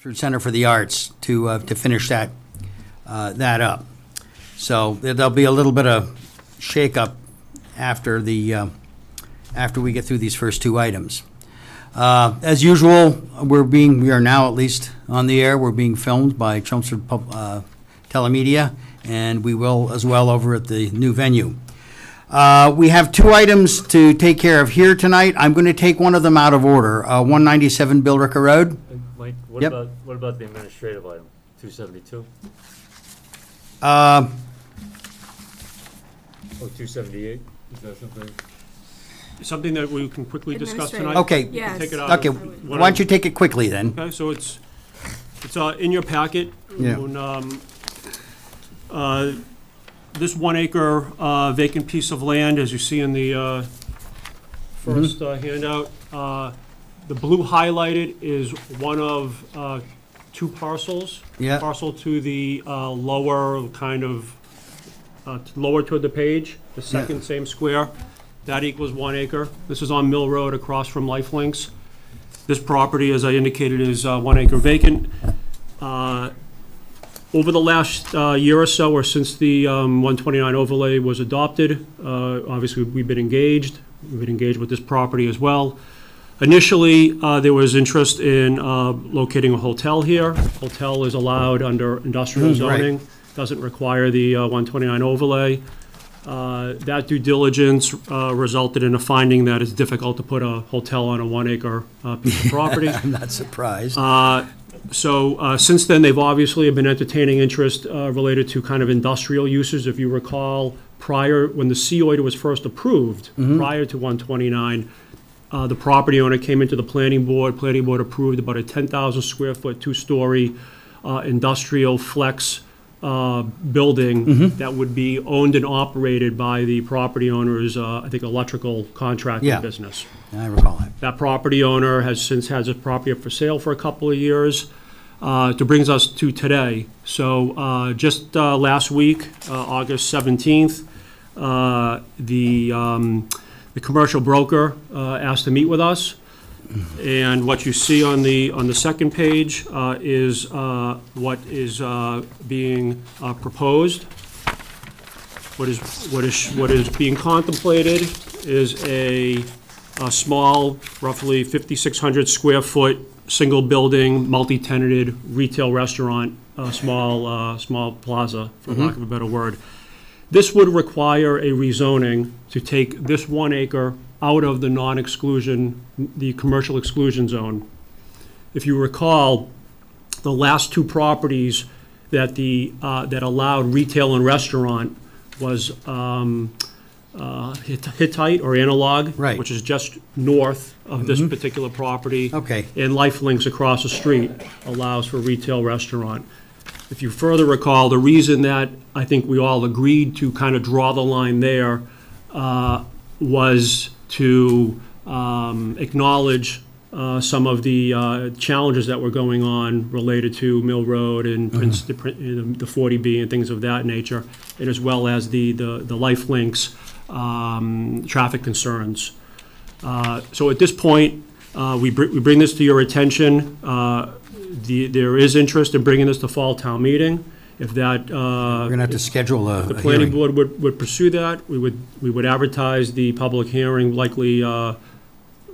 Center for the Arts to finish that up. So there'll be a little bit of shake-up after we get through these first two items. As usual, we are now at least on the air. We're being filmed by Chelmsford Telemedia, and we will as well over at the new venue. We have two items to take care of here tonight. I'm going to take one of them out of order. 197 Billerica Road. Mike, what about the administrative item, 272? 278? Is that something that we can quickly discuss tonight? Okay. Yes. Take it out. Okay. Why don't you take it quickly then? Okay, so it's in your packet. Yeah. This 1 acre vacant piece of land, as you see in the first handout, the blue highlighted is one of two parcels. Yeah. Parcel to the lower, kind of lower toward the page, the second same square. That equals 1 acre. This is on Mill Road across from Lifelinks. This property, as I indicated, is 1 acre vacant. Over the last year or so, or since the 129 overlay was adopted, obviously we've been engaged. We've been engaged with this property as well. Initially, there was interest in locating a hotel here. Hotel is allowed under industrial zoning. Right. Doesn't require the 129 overlay. That due diligence resulted in a finding that it's difficult to put a hotel on a 1 acre piece of property. I'm not surprised. So since then, they've obviously been entertaining interest related to kind of industrial uses. If you recall, prior, when the COID was first approved, prior to 129, the property owner came into the planning board. Planning board approved about a 10,000 square foot, 2-story industrial flex building that would be owned and operated by the property owner's, I think, electrical contracting business. I recall that. That property owner has since had his property up for sale for a couple of years. To brings us to today. So just last week, August 17th, the commercial broker asked to meet with us. And what you see on the second page is what is being proposed. What is being contemplated is a small, roughly 5,600 square foot, single building, multi-tenanted retail restaurant, small plaza, for lack of a better word. This would require a rezoning to take this 1 acre out of the non-exclusion, the commercial exclusion zone. If you recall, the last two properties that that allowed retail and restaurant was Hittite or Analog, which is just north of this particular property. Okay. And Lifelinks across the street allows for retail restaurant. If you further recall, the reason that I think we all agreed to kind of draw the line there was to acknowledge some of the challenges that were going on related to Mill Road and the 40B and things of that nature, and as well as the Lifelinks traffic concerns. So at this point, we bring this to your attention. There is interest in bringing this to fall town meeting. If that we're going to have to schedule the planning board would pursue that, we would advertise the public hearing. Likely,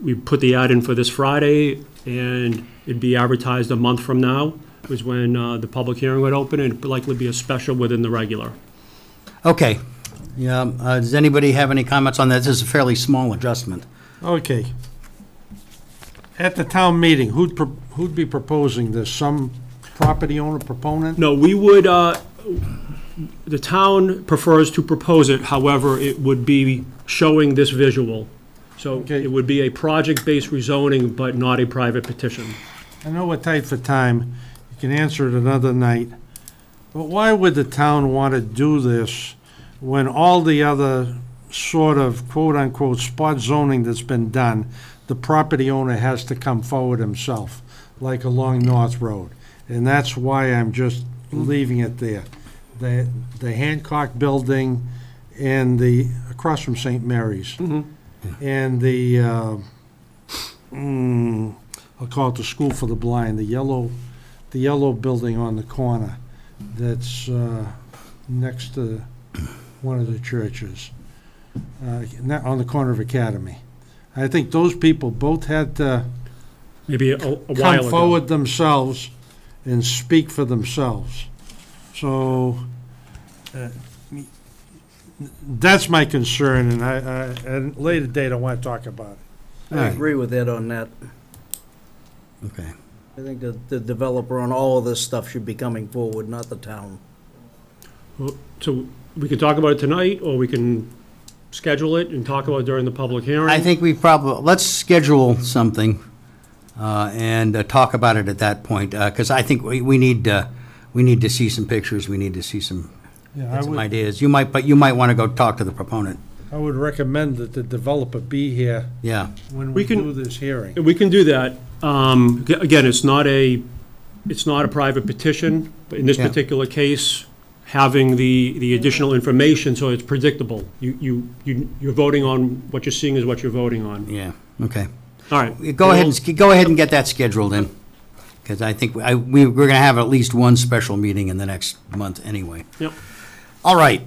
we put the ad in for this Friday, and it'd be advertised a month from now, was when the public hearing would open, and it'd likely be a special within the regular. Okay. Yeah. Does anybody have any comments on that? This is a fairly small adjustment. Okay. At the town meeting, who'd be proposing this? Some property owner proponent? No, we would, the town prefers to propose it, however, it would be showing this visual. So it would be a project-based rezoning, but not a private petition. I know we're tight for time. You can answer it another night. But why would the town want to do this when all the other sort of quote-unquote spot zoning that's been done, the property owner has to come forward himself, like along North Road? And that's why I'm just leaving it there. The Hancock building and across from St. Mary's. And I'll call it the School for the Blind, the yellow the yellow building on the corner that's next to one of the churches, on the corner of Academy. I think those people both had to Maybe a while come ago. forward themselves and speak for themselves. So that's my concern, and at a later date, I want to talk about it. All I right. agree with Ed on that. Okay. I think that the developer on all of this stuff should be coming forward, not the town. So we can talk about it tonight, or we can schedule it and talk about it during the public hearing. I think we probably, let's schedule something and talk about it at that point, because I think we need to see some pictures, we need to see some Yeah, some ideas. But you might want to go talk to the proponent. I would recommend that the developer be here Yeah, when We we can- do this hearing. We can do that. Again, it's not a private petition, but in this Yeah. particular case, having the additional information, so it's predictable. You're voting on, what you're seeing is what you're voting on. yeah, okay. All right. Go ahead and get that scheduled in, because I think we're going to have at least one special meeting in the next month anyway. Yep. All right.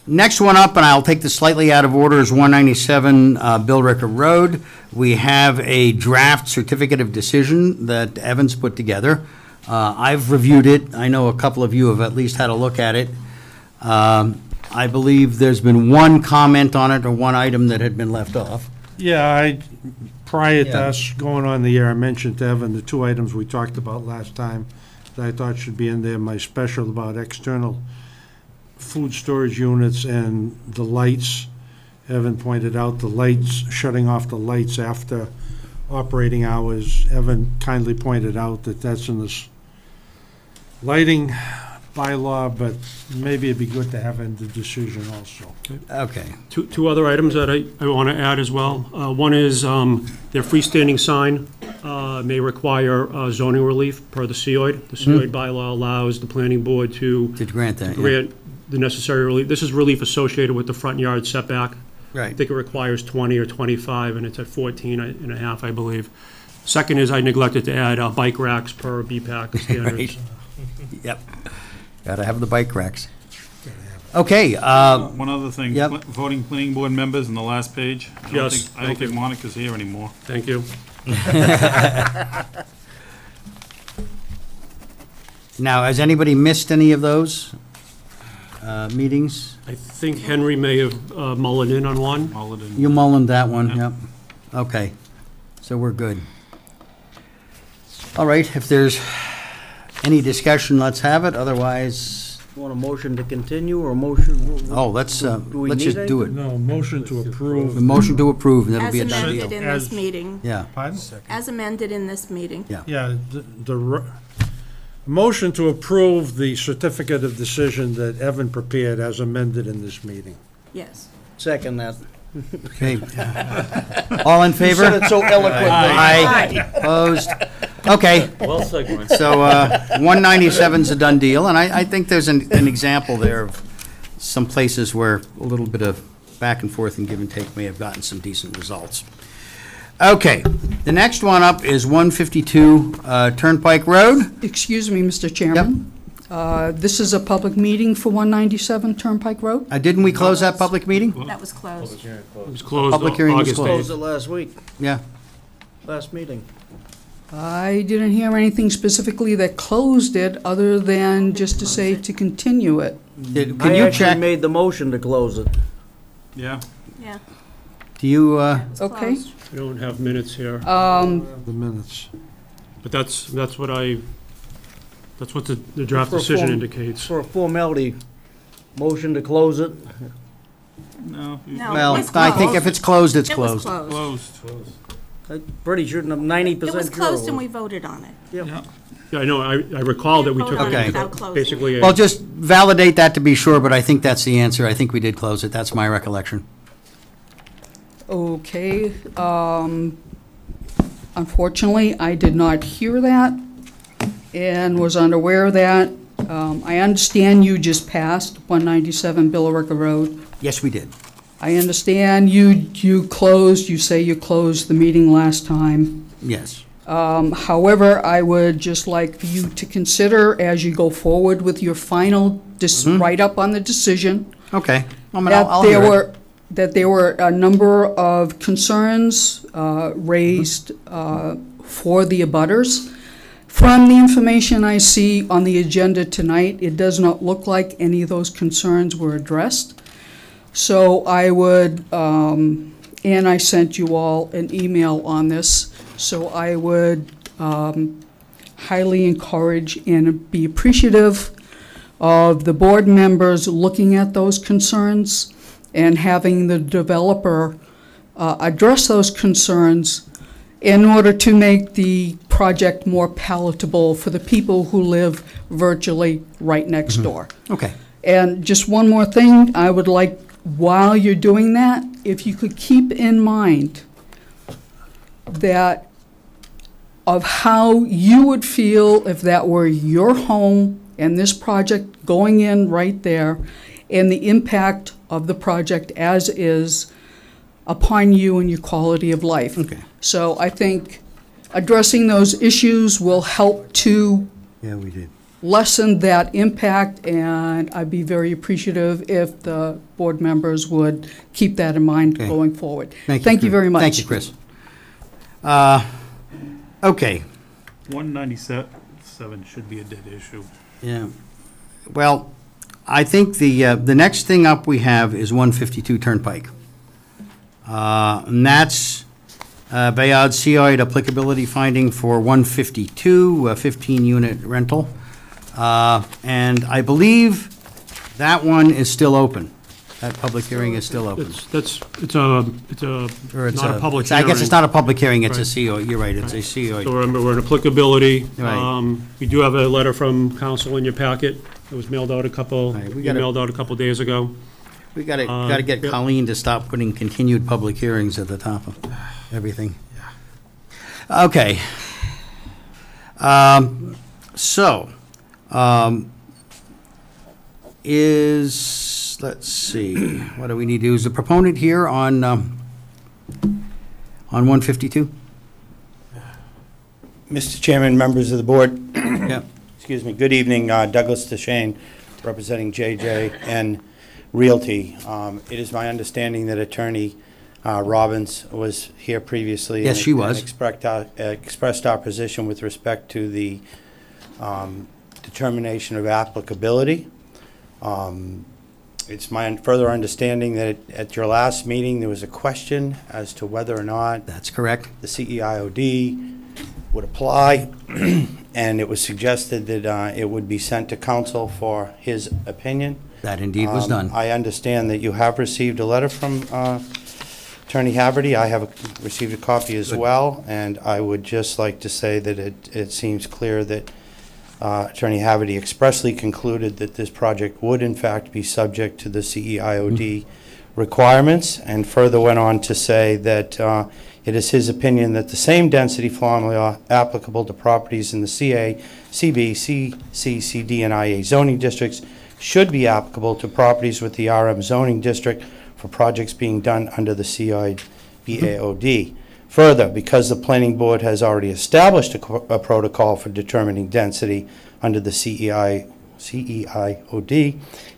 Next one up, and I'll take this slightly out of order, is 197 Billerica Road. We have a draft certificate of decision that Evans put together. I've reviewed it. I know a couple of you have at least had a look at it. I believe there's been one comment on it, or one item that had been left off. Yeah, prior to Yeah. us going on the air, I mentioned to Evan the two items we talked about last time that I thought should be in there, my special about external food storage units and the lights. Evan pointed out the lights, shutting off the lights after operating hours. Evan kindly pointed out that that's in this lighting bylaw, but maybe it'd be good to have in the decision also. Okay. Two other items that I want to add as well. One is their freestanding sign may require zoning relief per the COID. The COID bylaw allows the planning board to Did grant that, yeah. grant the necessary relief. This is relief associated with the front yard setback. I Right. think it requires 20 or 25, and it's at 14 and a half, I believe. Second is I neglected to add bike racks per BPAC standards. Right. Yep. Gotta have the bike racks. Okay, One other thing, Yep. voting planning board members in the last page. Yes, I don't thank think you. Monica's here anymore. Thank you. now, has anybody missed any of those meetings? I think Henry may have mullered in on one. Mulligan. You mullened that one, Yeah. yep. Okay, so we're good. All right, if there's any discussion, let's have it, otherwise, Want a motion to continue or a motion? let's we just need do it. No, motion to approve. The motion to approve, and that'll As be a done amended deal. in this As- meeting, Yeah, Pardon? as amended in this meeting. Yeah, motion to approve the certificate of decision that Evan prepared as amended in this meeting. Yes. Second that. okay. All in You favor? said it so eloquently. Aye. Opposed? Okay, Well segmented. so 197's a done deal, and I think there's an example there of some places where a little bit of back and forth and give and take may have gotten some decent results. Okay, the next one up is 152 Turnpike Road. Excuse me, Mr. Chairman. This is a public meeting for 197 Turnpike Road? Didn't we close that public meeting? That was closed. It was closed Public hearing was August closed. Closed it last week, Yeah. last meeting. I didn't hear anything specifically that closed it, other than just to say to continue it. Can I you actually check? made the motion to close it. Yeah. Yeah. Do you, It's Okay. closed. We don't have minutes here, The minutes. but that's what the draft For decision form- indicates. For a formality, motion to close it. No. No, well, it's I think closed. if it's closed, it's It was closed. closed. Closed. I'm pretty sure 90% It was sure closed and we voted on it. Yeah. Yeah, I know, I recall that we took Vote on it it without closing. basically. Well, just validate that to be sure, but I think that's the answer. I think we did close it. That's my recollection. Okay. Unfortunately, I did not hear that and was unaware of that. I understand you just passed 197 Billerica Road. Yes, we did. I understand you say you closed the meeting last time. Yes. However, I would just like for you to consider, as you go forward with your final write-up on the decision, Okay. that I'll there hear it. were, that there were a number of concerns raised for the abutters. From the information I see on the agenda tonight, it does not look like any of those concerns were addressed. So I would, and I sent you all an email on this, so I would highly encourage and be appreciative of the board members looking at those concerns and having the developer address those concerns in order to make the project more palatable for the people who live virtually right next door. Okay. And just one more thing, I would like, while you're doing that, if you could keep in mind that of how you would feel if that were your home and this project going in right there, and the impact of the project as is upon you and your quality of life. Okay. So I think addressing those issues will help to Yeah, we did. lessen that impact, and I'd be very appreciative if the board members would keep that in mind Okay. going forward. Thank you. Thank you very much. Thank you, Chris. Okay. 197 should be a dead issue. Yeah. Well, I think the next thing up we have is 152 Turnpike. And that's Bayard COID applicability finding for 152, a 15-unit rental. And I believe that one is still open. That public hearing is still open. It's Or it's not a public I guess it's hearing. not a public hearing, it's a Right. CO, you're right, it's a So COID. remember, we're in applicability. Right. We do have a letter from council in your packet. It was mailed out Right, we gotta- emailed out a couple days ago. We gotta get yep. Colleen to stop putting continued public hearings at the top of everything. Okay. So, let's see, what do we need to do? Is the proponent here on 152? Mr. Chairman, members of the board, Yeah. excuse me, good evening, Douglas DeShane, representing JJ&N Realty. It is my understanding that Attorney Robbins was here previously. Yes, she was. And expressed our position with respect to the determination of applicability. It's my further understanding that at your last meeting, there was a question as to whether or not That's correct. the CEIOD would apply, and it was suggested that it would be sent to council for his opinion. That indeed was done. I understand that you have received a letter from Attorney Haverty. I have received a copy as well, and I would just like to say that it seems clear that Attorney Haverty expressly concluded that this project would in fact be subject to the CEIOD requirements, and further went on to say that it is his opinion that the same density formula applicable to properties in the CA, CB, CC, CD, and IA zoning districts should be applicable to properties with the RM zoning district for projects being done under the CEIOD. Further, because the planning board has already established a protocol for determining density under the CEIOD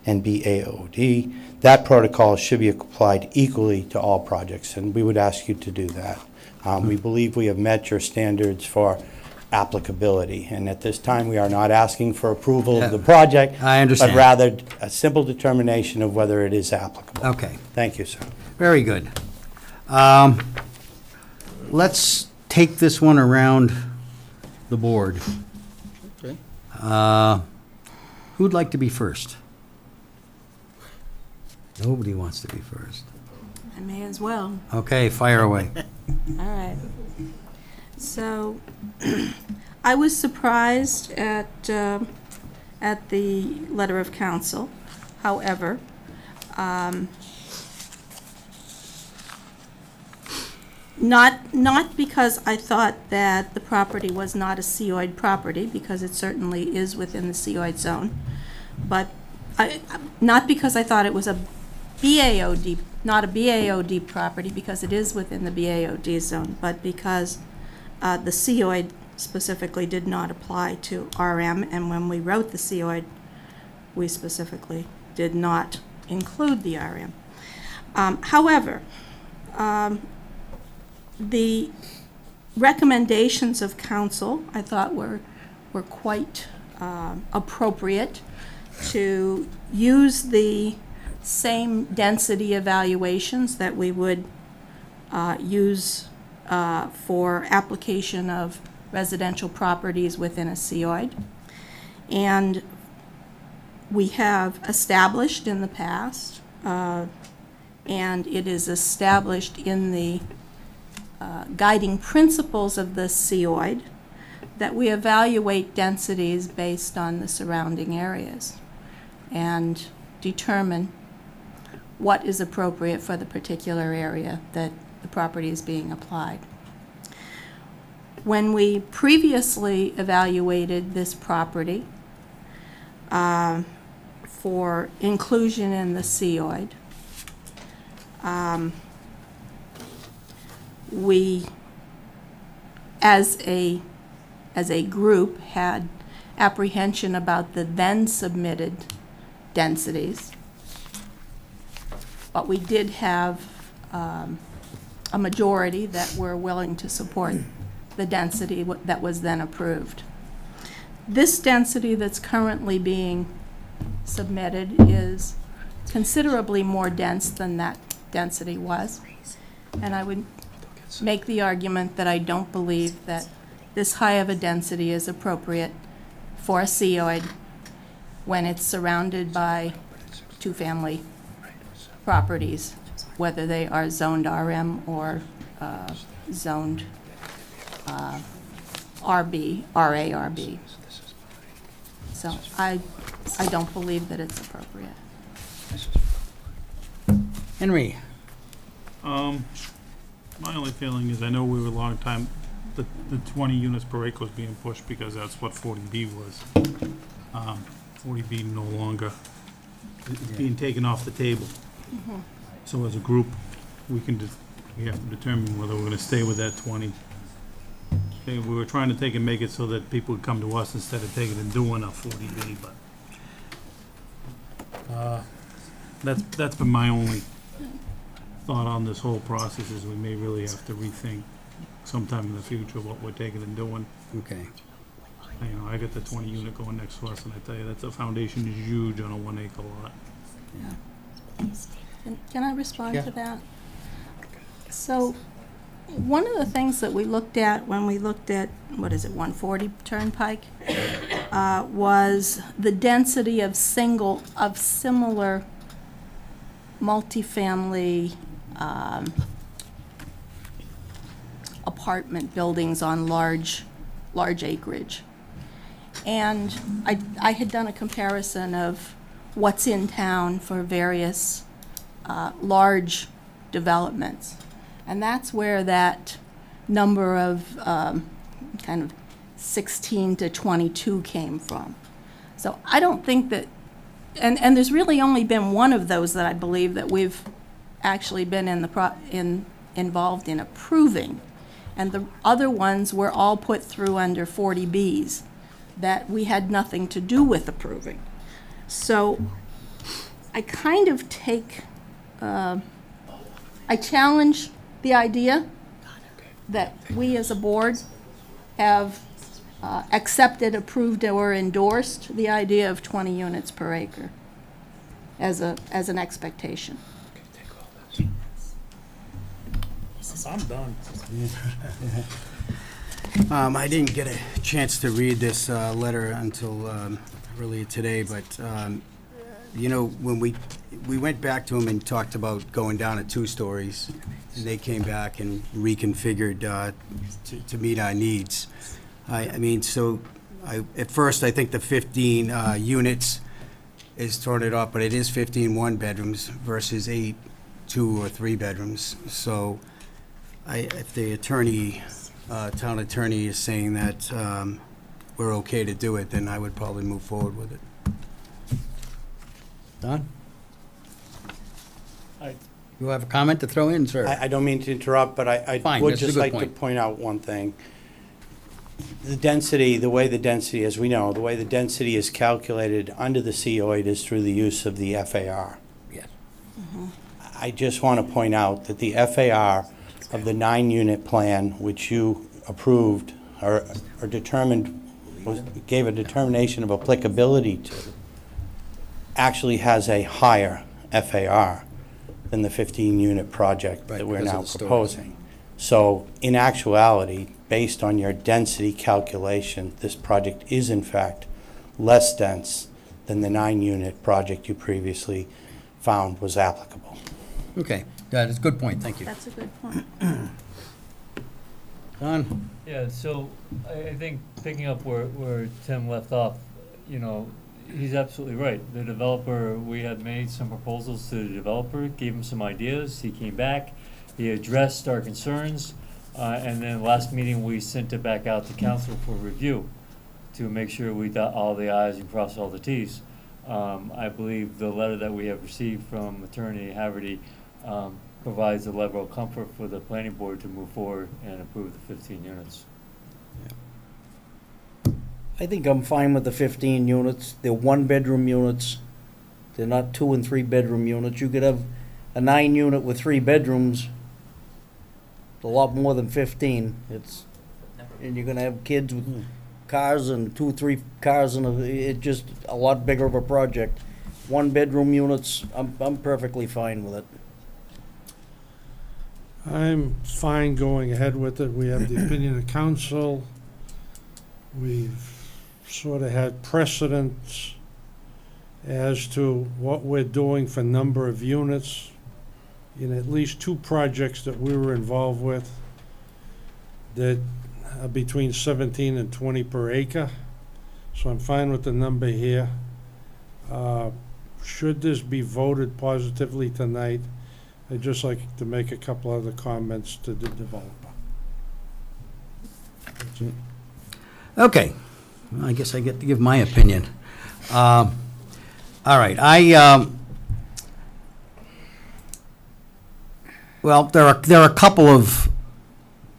and BAOD, that protocol should be applied equally to all projects, and we would ask you to do that. We believe we have met your standards for applicability, and at this time, we are not asking for approval of the project. I understand. But rather a simple determination of whether it is applicable. Okay, Thank you, sir. very good. Let's take this one around the board. Okay. Who'd like to be first? Nobody wants to be first. I may as well. Okay, fire away. All right. So, I was surprised at the letter of counsel. However, not because I thought that the property was not a COID property, because it certainly is within the COID zone, but not because I thought it was a BAOD, not a BAOD property, because it is within the BAOD zone, but because The COID specifically did not apply to RM, and when we wrote the COID, we specifically did not include the RM. However, the recommendations of council, I thought, were quite appropriate to use the same density evaluations that we would use for application of residential properties within a COID. And we have established in the past, and it is established in the guiding principles of the COID, that we evaluate densities based on the surrounding areas and determine what is appropriate for the particular area that the property is being applied. When we previously evaluated this property for inclusion in the COID, we, as a group, had apprehension about the then submitted densities, but we did have a majority that were willing to support the density that was then approved. This density that's currently being submitted is considerably more dense than that density was, and I would make the argument that I don't believe that this high of a density is appropriate for a COID when it's surrounded by two-family properties, whether they are zoned RM or zoned RB, RARB. So I don't believe that it's appropriate. Henry? My only feeling is, I know we were a long time, the 20 units per acre was being pushed because that's what 40B was. 40B no longer is being taken off the table. So as a group, we have to determine whether we're gonna stay with that 20. Okay, we were trying to take and make it so that people would come to us instead of taking and doing a 40B, but that's been my only thought on this whole process, is we may really have to rethink sometime in the future what we're taking and doing. Okay. You know, I got the 20 unit going next to us, and I tell you, that's a foundation is huge on a 1 acre lot. Can I respond Yeah. to that? So, one of the things that we looked at when we looked at, 140 Turnpike, was the density of similar multifamily apartment buildings on large acreage. And I had done a comparison of what's in town for various large developments. And that's where that number of kind of 16 to 22 came from. So I don't think that, and there's really only been one of those that I believe that we've actually been involved in approving. And the other ones were all put through under 40Bs that we had nothing to do with approving. So I kind of I challenge the idea that we as a board have accepted, approved, or endorsed the idea of 20 units per acre as an expectation. I'm done. I didn't get a chance to read this letter until earlier today, but you know, when we went back to them and talked about going down to 2 stories, and they came back and reconfigured to meet our needs. I mean, so at first I think the 15 units is throwing it off, but it is 15 1-bedrooms versus 8 2 or 3 bedrooms. So if the attorney, town attorney is saying that we're okay to do it, then I would probably move forward with it. Don? You have a comment to throw in, sir? I don't mean to interrupt, but I Fine, would that's a just good like to point. point out one thing. The density, the way the density, as we know, the way the density is calculated under the COID is through the use of the FAR. Yes. I just want to point out that the FAR of the 9-unit plan, which you approved or determined, gave a determination of applicability to, actually has a higher FAR than the 15-unit project Right, that we're because of now the storage. proposing. So in actuality, based on your density calculation, this project is in fact less dense than the 9-unit project you previously found was applicable. Okay, that is a good point, thank you. That's a good point. Don? Yeah, so I think picking up where Tim left off, you know, he's absolutely right. The developer, we had made some proposals to the developer, gave him some ideas, he came back, he addressed our concerns, and then last meeting, we sent it back out to council for review to make sure we dot all the i's and cross all the t's. I believe the letter that we have received from Attorney Haverty provides a level of comfort for the planning board to move forward and approve the 15 units. I think I'm fine with the 15 units. They're 1-bedroom units. They're not 2- and 3-bedroom units. You could have a 9-unit with 3 bedrooms, a lot more than 15. And you're gonna have kids with cars and 2 or 3 cars, and it's just a lot bigger of a project. 1-bedroom units, I'm perfectly fine with it. I'm fine going ahead with it. We have the opinion of council. We've sort of had precedents as to what we're doing for number of units in at least 2 projects that we were involved with that are between 17 and 20 per acre. So I'm fine with the number here. Should this be voted positively tonight, I'd just like to make a couple other comments to the developer. That's it. Okay, well, I guess I get to give my opinion. All right, well, there are a couple of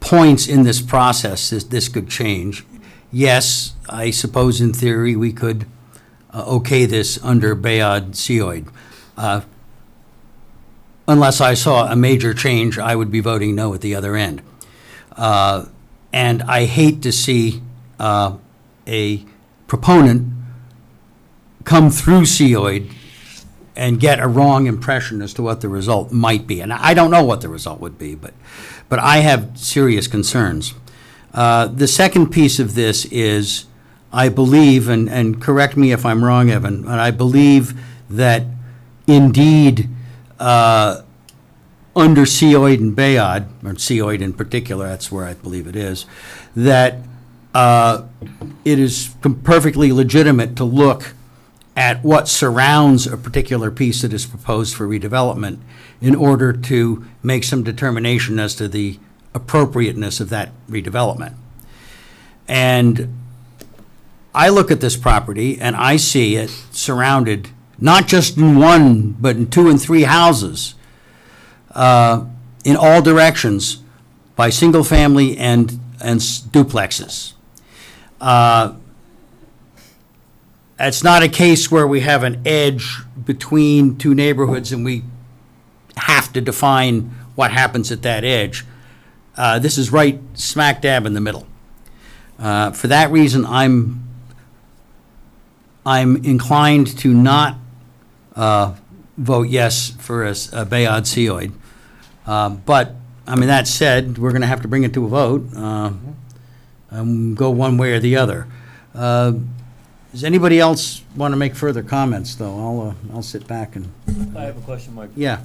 points in this process this could change. Yes, I suppose in theory we could okay this under Bayard COID. Unless I saw a major change, I would be voting no at the other end. And I hate to see a proponent come through COID and get a wrong impression as to what the result might be. And I don't know what the result would be, but I have serious concerns. The second piece of this is, I believe, and correct me if I'm wrong, Evan, but I believe that indeed under COID and Bayard, or COID in particular, that's where I believe it is, that it is perfectly legitimate to look at what surrounds a particular piece that is proposed for redevelopment in order to make some determination as to the appropriateness of that redevelopment. And I look at this property and I see it surrounded not just in 1, but in 2 and 3 houses in all directions by single family and duplexes. It's not a case where we have an edge between 2 neighborhoods and we have to define what happens at that edge. This is right smack dab in the middle. For that reason, I'm inclined to not vote yes for a Bayard COID. But, I mean, that said, we're going to have to bring it to a vote and go one way or the other. Does anybody else want to make further comments, though? I'll sit back and... I have a question, Mike. Yeah.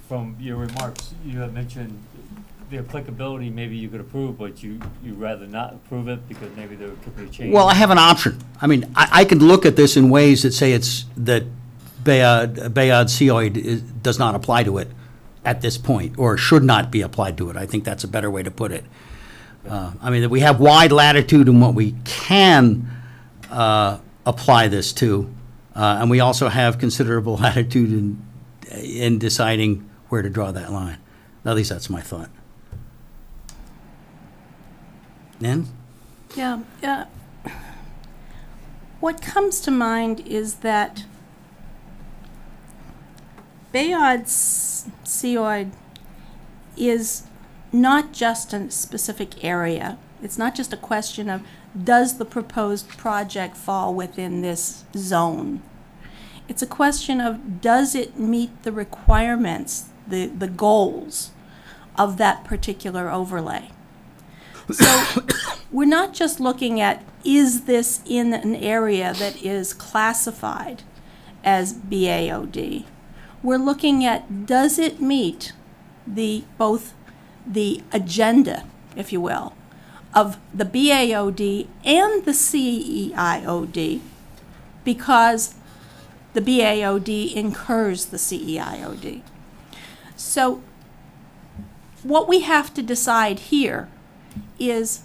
From your remarks, you have mentioned the applicability, maybe you could approve, but you'd rather not approve it because maybe there could be a change. Well, I have an option. I mean, I could look at this in ways that say that Bayard COID does not apply to it at this point, or should not be applied to it. I think that's a better way to put it. I mean, we have wide latitude in what we can apply this to, and we also have considerable latitude in deciding where to draw that line. At least that's my thought. Nan? Yeah, what comes to mind is that Bayard Seoid is not just a specific area. It's not just a question of, does the proposed project fall within this zone? It's a question of, does it meet the requirements, the goals of that particular overlay? So we're not just looking at, is this in an area that is classified as BAOD? We're looking at, does it meet both the agenda, if you will, of the BAOD and the CEIOD, because the BAOD incurs the CEIOD. So what we have to decide here is,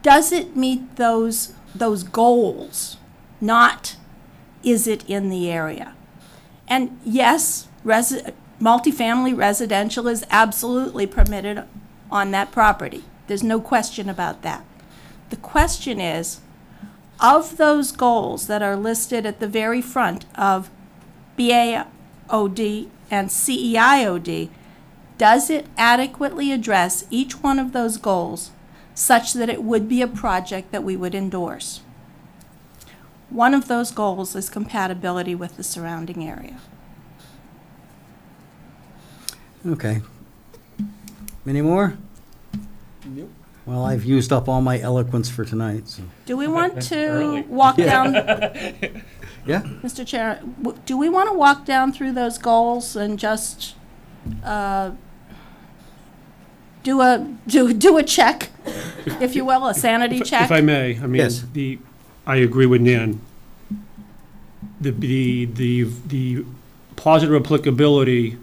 does it meet those goals, not is it in the area? And yes, multifamily residential is absolutely permitted on that property. There's no question about that. The question is, of those goals that are listed at the very front of BAOD and CEIOD, does it adequately address each one of those goals such that it would be a project that we would endorse? One of those goals is compatibility with the surrounding area. Okay. Any more? Nope. Well, I've used up all my eloquence for tonight, so. Do we want to Early. walk down, Yeah? Mr. Chair, do we want to walk down through those goals and just do a check, if you will, a sanity check? If I may, I mean, Yes. I agree with Nan. The positive applicability,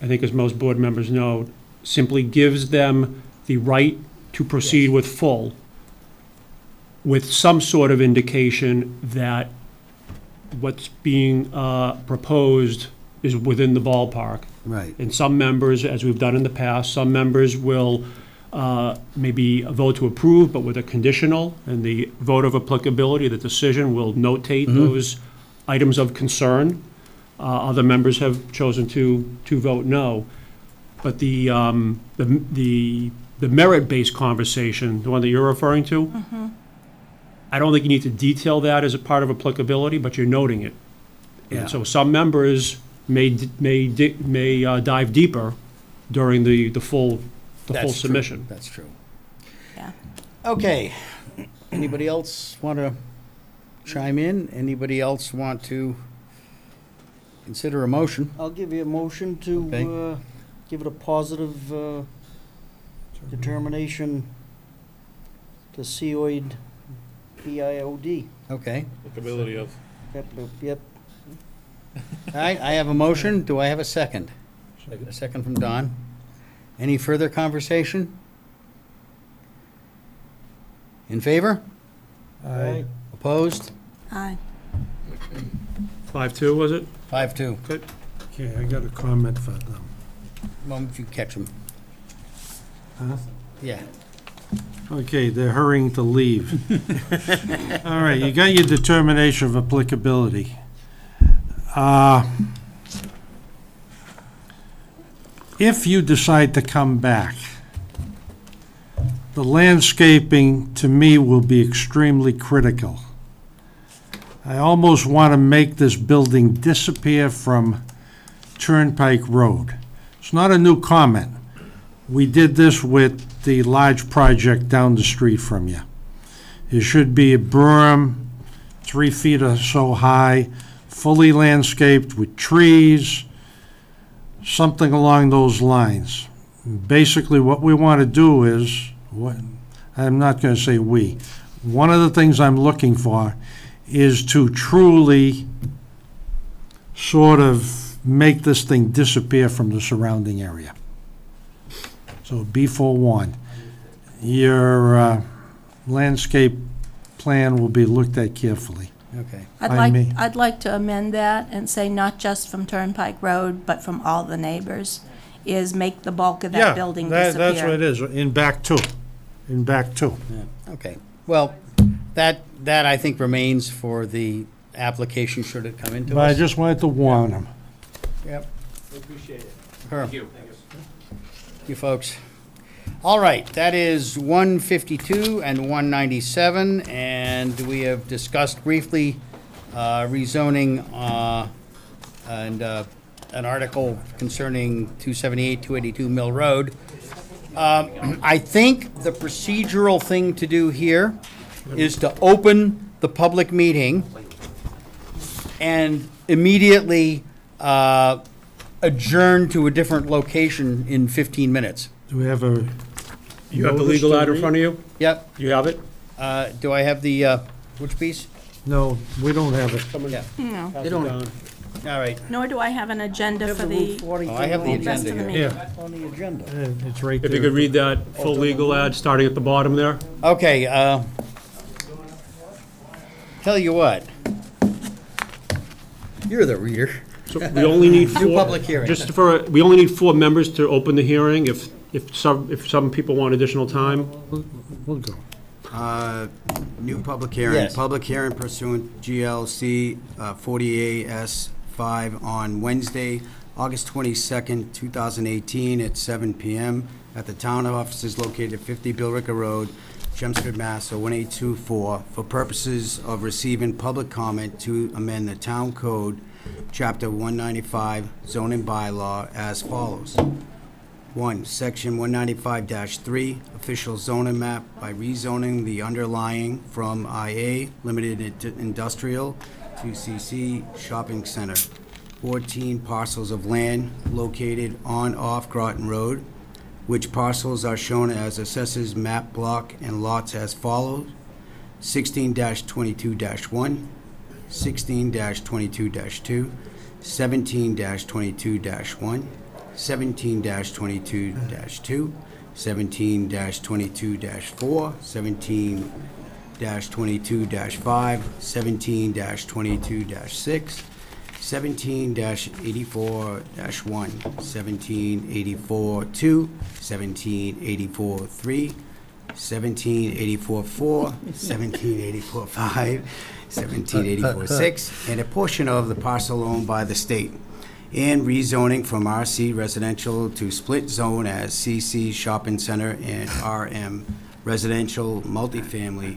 I think as most board members know, simply gives them the right to proceed with full, with some sort of indication that what's being proposed is within the ballpark. Right. And some members, as we've done in the past, some members will maybe vote to approve, but with a conditional, and the vote of applicability, the decision will notate those items of concern. Other members have chosen to vote no. But the merit-based conversation, the one that you're referring to, I don't think you need to detail that as a part of applicability, but you're noting it. Yeah. And so some members may dive deeper during the full That's true. submission. That's true. Yeah. Okay. Anybody else want to chime in? Anybody else want to consider a motion? I'll give you a motion to Okay. give it a positive determination to COID BIOD. Okay. Applicability of. Yep. All right, I have a motion. Do I have a second? A second from Don. Any further conversation? In favor? Aye. Opposed? Aye. 5-2, was it? 5-2. Okay, I got a comment for them. Why don't you catch them? Huh? Yeah. Okay, they're hurrying to leave. All right, you got your determination of applicability. If you decide to come back, the landscaping, to me, will be extremely critical. I almost want to make this building disappear from Turnpike Road. It's not a new comment. We did this with the large project down the street from you. It should be a berm, 3 feet or so high, fully landscaped with trees, something along those lines. Basically, what we want to do is, I'm not going to say we, one of the things I'm looking for is to truly sort of make this thing disappear from the surrounding area. So be forewarned. Your landscape plan will be looked at carefully. Okay. I'd like to amend that and say not just from Turnpike Road, but from all the neighbors, is make the bulk of that building disappear. That's what it is, in back two. In back two. Yeah. Okay. Well, that I think remains for the application should it come into But I us. just wanted to warn them. Yep. Appreciate it. Thank you. You folks. All right, that is 152 and 197, and we have discussed briefly rezoning and an article concerning 278, 282 Mill Road. I think the procedural thing to do here is to open the public meeting and immediately adjourn to a different location in 15 minutes. Do we have a? You have the legal ad in front of you? Yep. You have it? Do I have the, which piece? No, we don't have it. Yeah. No, Pass They it don't- down. All right. nor do I have an agenda Have for the Route the 42 Oh, I have the rest of the agenda meeting. Yeah, on the agenda. it's right there. If you could read that full legal ad, starting at the bottom there. Okay, tell you what. You're the reader. So we only need four. New public hearing. We only need 4 members to open the hearing. If some people want additional time. We'll go. New public hearing. Yes. Public hearing pursuant GLC 48S 5 on Wednesday, August 22nd, 2018 at 7 PM at the town offices located at 50 Billerica Road, Chelmsford, Mass. 01824 for purposes of receiving public comment to amend the town code, Chapter 195, zoning bylaw as follows. 1, Section 195-3, official zoning map by rezoning the underlying from IA, limited industrial, to CC shopping center. 14 parcels of land located on off Groton Road, which parcels are shown as assessors map block and lots as follows. 16-22-1, 16-22-2, 17-22-1, 17-22-2, 17-22-4, 17-22-5, 17-22-6, 17-84-1, 17-84-2, 17-84-3, 17-84-4, 17-84-5, 17-84-6, and a portion of the parcel owned by the state, and rezoning from RC residential to split zone as CC shopping center and RM residential multifamily.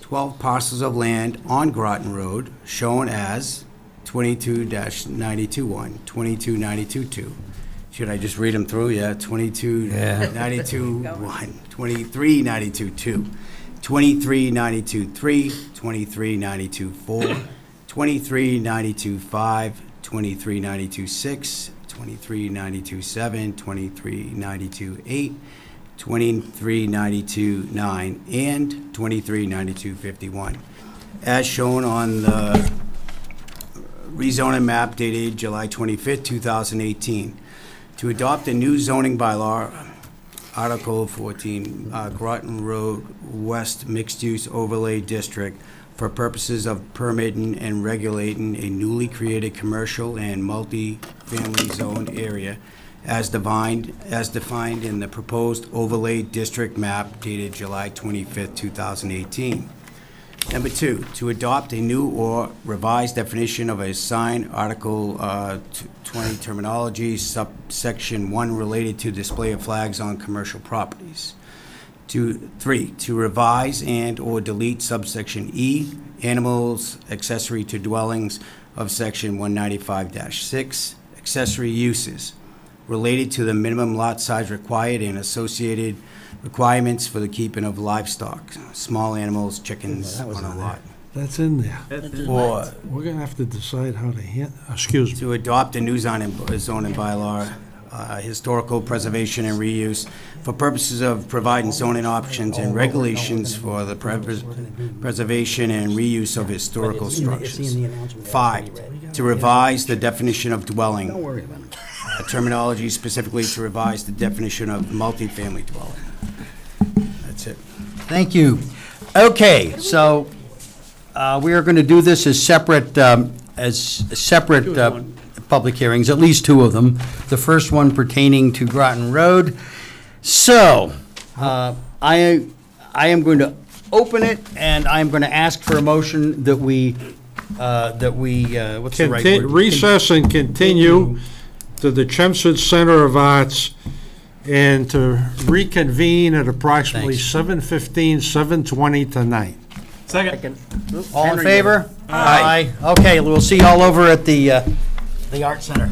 12 parcels of land on Groton Road shown as 22-92-1, 22-92-2. Should I just read them through? Yeah, 22-92-1, 23-92-2, 23-92-3, 23-92-4, 23-92-5, 23-92-6, 23-92-7, 23-92-8, 23-92-9, and 23-92-51. As shown on the rezoning map dated July 25th, 2018. To adopt a new zoning bylaw, Article 14, Groton Road West Mixed Use Overlay District, for purposes of permitting and regulating a newly created commercial and multi-family zoned area as defined in the proposed overlay district map dated July 25th, 2018. Number 2, to adopt a new or revised definition of a sign, Article 20 terminology, subsection 1 related to display of flags on commercial properties. 3, to revise and or delete subsection E, animals accessory to dwellings of section 195-6, accessory uses related to the minimum lot size required and associated requirements for the keeping of livestock, small animals, chickens on a lot. That's in there. 4, We're gonna have to decide how to excuse me. to adopt a new zoning bylaw, historical preservation and reuse for purposes of providing zoning options and regulations for the preservation and reuse of historical structures. 5, to revise the definition of dwelling, terminology specifically to revise the definition of multifamily dwelling. That's it. Thank you. Okay, so we are going to do this as separate public hearings, at least 2 of them. The first one pertaining to Groton Road. So, I am going to open it, and I'm going to ask for a motion that we, what's the right word? Recess and continue to the Chelmsford Center of Arts, and to reconvene at approximately Thanks. 7:15, 7:20 tonight. Second. All in favor? Aye. Okay, we'll see you all over at the Art Center.